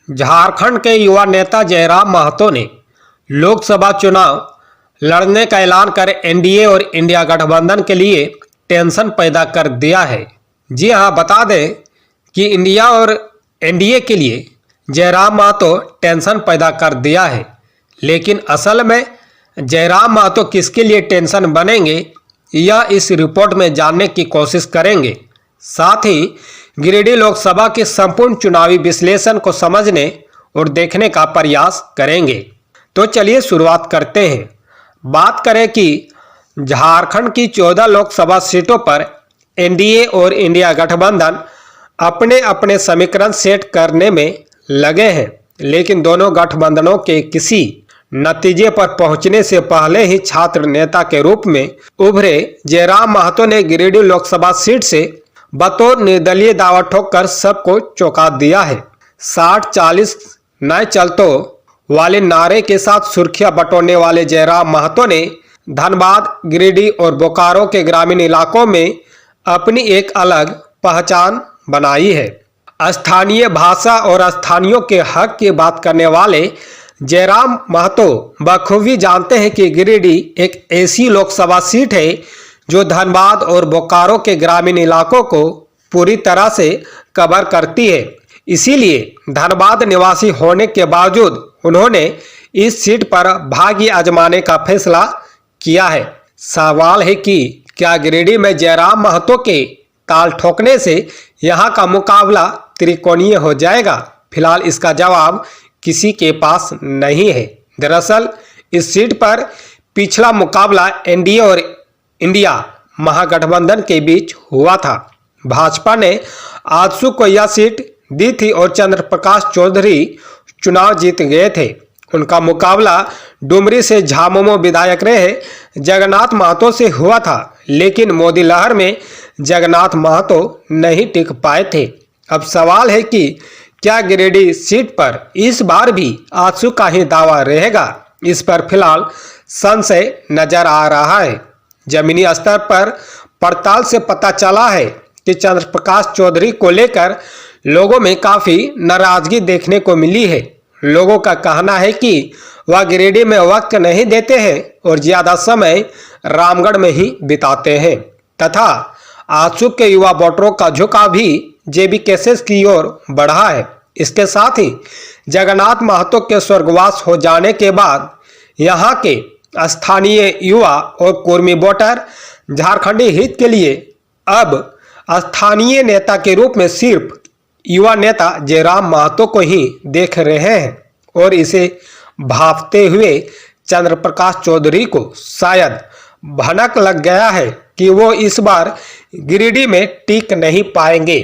झारखंड के युवा नेता जयराम महतो ने लोकसभा चुनाव लड़ने का ऐलान कर एनडीए और इंडिया गठबंधन के लिए टेंशन पैदा कर दिया है। जी हां, बता दें कि इंडिया और एनडीए के लिए जयराम महतो टेंशन पैदा कर दिया है, लेकिन असल में जयराम महतो किसके लिए टेंशन बनेंगे यह इस रिपोर्ट में जानने की कोशिश करेंगे। साथ ही गिरिडीह लोकसभा के संपूर्ण चुनावी विश्लेषण को समझने और देखने का प्रयास करेंगे। तो चलिए शुरुआत करते हैं। बात करें कि झारखंड की 14 लोकसभा सीटों पर एनडीए और इंडिया गठबंधन अपने अपने समीकरण सेट करने में लगे हैं, लेकिन दोनों गठबंधनों के किसी नतीजे पर पहुंचने से पहले ही छात्र नेता के रूप में उभरे जयराम महतो ने गिरिडीह लोकसभा सीट से बतौर निर्दलीय दावा ठोककर सबको चौंका दिया है। 60-40 नए चलतों वाले नारे के साथ सुर्खियां बटोरने वाले जयराम महतो ने धनबाद, गिरिडीह और बोकारो के ग्रामीण इलाकों में अपनी एक अलग पहचान बनाई है। स्थानीय भाषा और स्थानीयों के हक की बात करने वाले जयराम महतो बखूबी जानते हैं कि गिरिडीह एक ऐसी लोकसभा सीट है जो धनबाद और बोकारो के ग्रामीण इलाकों को पूरी तरह से कवर करती है। इसीलिए धनबाद निवासी होने के बावजूद उन्होंने इस सीट पर भाग्य आजमाने का फैसला किया है। सवाल है कि क्या गिरिडीह में जयराम महतो के ताल ठोकने से यहां का मुकाबला त्रिकोणीय हो जाएगा? फिलहाल इसका जवाब किसी के पास नहीं है। दरअसल इस सीट पर पिछला मुकाबला एनडीए और इंडिया महागठबंधन के बीच हुआ था। भाजपा ने आजसू को यह सीट दी थी और चंद्र प्रकाश चौधरी चुनाव जीत गए थे। उनका मुकाबला डुमरी से झामुमो विधायक रहे जगन्नाथ महतो से हुआ था, लेकिन मोदी लहर में जगन्नाथ महतो नहीं टिक पाए थे। अब सवाल है कि क्या गिरिडीह सीट पर इस बार भी आजसू का ही दावा रहेगा? इस पर फिलहाल संशय नजर आ रहा है। जमीनी स्तर पर पड़ताल से पता चला है कि चंद्र प्रकाश चौधरी को लेकर लोगों में काफी नाराजगी देखने को मिली है। लोगों का कहना है कि वह गिरिडीह में वक्त नहीं देते हैं और ज्यादा समय रामगढ़ में ही बिताते हैं तथा आजसू के युवा वोटरों का झुकाव भी जेबी केसेस की ओर बढ़ा है। इसके साथ ही जगन्नाथ महतो के स्वर्गवास हो जाने के बाद यहाँ के स्थानीय युवा और कुर्मी वोटर झारखंडी हित के लिए अब स्थानीय नेता के रूप में सिर्फ युवा नेता जयराम महतो को ही देख रहे हैं और इसे भांपते हुए चंद्र प्रकाश चौधरी को शायद भनक लग गया है कि वो इस बार गिरिडीह में टिक नहीं पाएंगे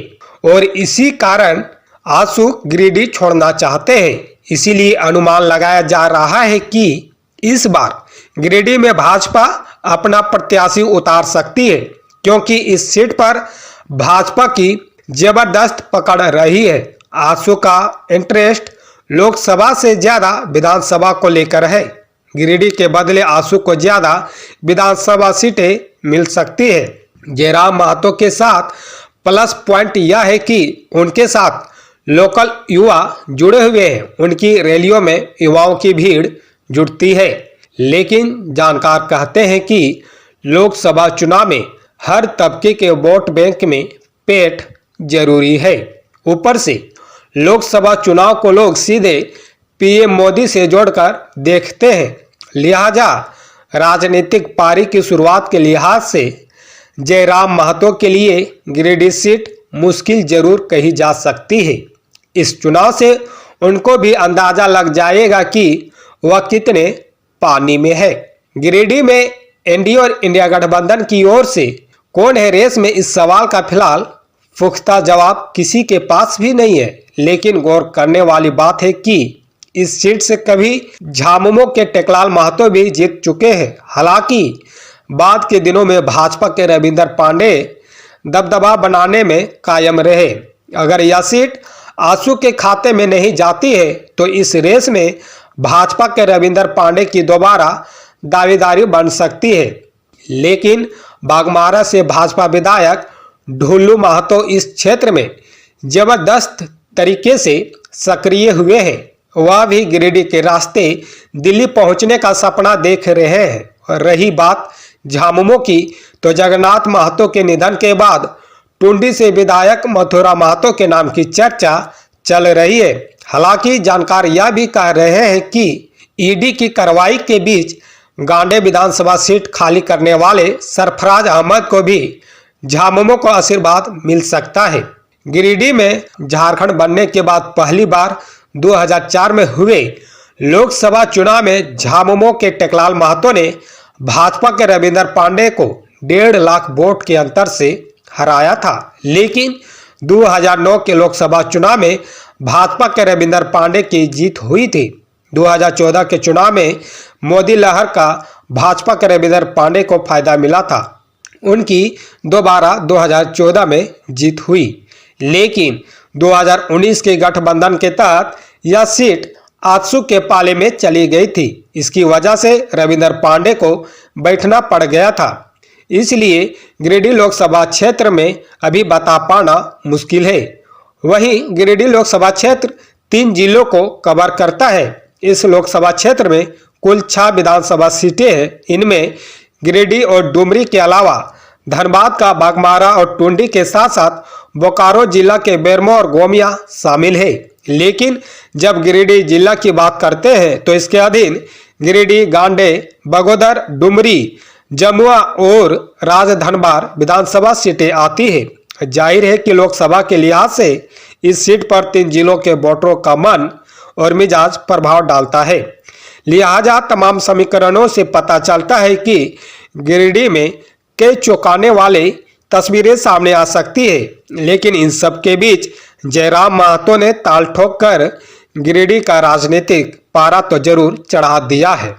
और इसी कारण आजसू गिरिडीह छोड़ना चाहते हैं। इसीलिए अनुमान लगाया जा रहा है कि इस बार गिरिडीह में भाजपा अपना प्रत्याशी उतार सकती है, क्योंकि इस सीट पर भाजपा की जबरदस्त पकड़ रही है। आजसू का इंटरेस्ट लोकसभा से ज्यादा विधानसभा को लेकर है। गिरिडीह के बदले आजसू को ज्यादा विधानसभा सीटें मिल सकती है। जयराम महतो के साथ प्लस पॉइंट यह है कि उनके साथ लोकल युवा जुड़े हुए हैं। उनकी रैलियों में युवाओं की भीड़ जुटती है, लेकिन जानकार कहते हैं कि लोकसभा चुनाव में हर तबके के वोट बैंक में पेट जरूरी है। ऊपर से लोकसभा चुनाव को लोग सीधे पीएम मोदी से जोड़कर देखते हैं, लिहाजा राजनीतिक पारी की शुरुआत के लिहाज से जयराम महतो के लिए गिरिडीह सीट मुश्किल जरूर कही जा सकती है। इस चुनाव से उनको भी अंदाजा लग जाएगा कि वह कितने पानी में है। गिरिडीह में एनडीए और इंडिया गठबंधन की ओर से कौन है रेस में, इस सवाल का फिलहाल पुख्ता जवाब किसी के पास भी नहीं है। लेकिन गौर करने वाली बात है कि इस सीट से कभी झामुमो के टेकलाल महतो भी जीत चुके हैं। हालांकि बाद के दिनों में भाजपा के रविंदर पांडे दबदबा बनाने में कायम रहे। अगर यह सीट आजसू के खाते में नहीं जाती है तो इस रेस में भाजपा के रविंदर पांडे की दोबारा दावेदारी बन सकती है। लेकिन बागमारा से भाजपा विधायक ढुल्लू महतो इस क्षेत्र में जबरदस्त तरीके से सक्रिय हुए हैं, वह भी गिरिडीह के रास्ते दिल्ली पहुंचने का सपना देख रहे हैं। और रही बात झामुमो की, तो जगन्नाथ महतो के निधन के बाद टुंडी से विधायक मथुरा महतो के नाम की चर्चा चल रही है। हालांकि जानकार यह भी कह रहे हैं कि ईडी की कार्रवाई के बीच गांडे विधानसभा सीट खाली करने वाले सरफराज अहमद को भी झामुमो को आशीर्वाद मिल सकता है। गिरिडीह में झारखंड बनने के बाद पहली बार 2004 में हुए लोकसभा चुनाव में झामुमो के टेकलाल महतो ने भाजपा के रविंदर पांडे को 1.5 लाख वोट के अंतर से हराया था। लेकिन 2009 के लोकसभा चुनाव में भाजपा के रविंदर पांडे की जीत हुई थी। 2014 के चुनाव में मोदी लहर का भाजपा के रविंदर पांडे को फायदा मिला था। उनकी दोबारा 2014 में जीत हुई, लेकिन 2019 के गठबंधन के तहत यह सीट आजसू के पाले में चली गई थी। इसकी वजह से रविंदर पांडे को बैठना पड़ गया था। इसलिए गिरिडीह लोकसभा क्षेत्र में अभी बता पाना मुश्किल है। वहीं गिरिडीह लोकसभा क्षेत्र 3 जिलों को कवर करता है। इस लोकसभा क्षेत्र में कुल 6 विधानसभा सीटें हैं। इनमें गिरिडीह और डुमरी के अलावा धनबाद का बाघमारा और टुंडी के साथ साथ बोकारो जिला के बेरमो और गोमिया शामिल है। लेकिन जब गिरिडीह जिला की बात करते हैं तो इसके अधीन गिरिडीह, गांडे, बगोदर, डुमरी, जमुआ और राजधनबार विधानसभा सीटें आती है। जाहिर है कि लोकसभा के लिहाज से इस सीट पर 3 जिलों के वोटरों का मन और मिजाज प्रभाव डालता है। लिहाजा तमाम समीकरणों से पता चलता है कि गिरिडीह में कई चौंकाने वाले तस्वीरें सामने आ सकती है। लेकिन इन सब के बीच जयराम महतो ने ताल ठोक कर गिरिडीह का राजनीतिक पारा तो जरूर चढ़ा दिया है।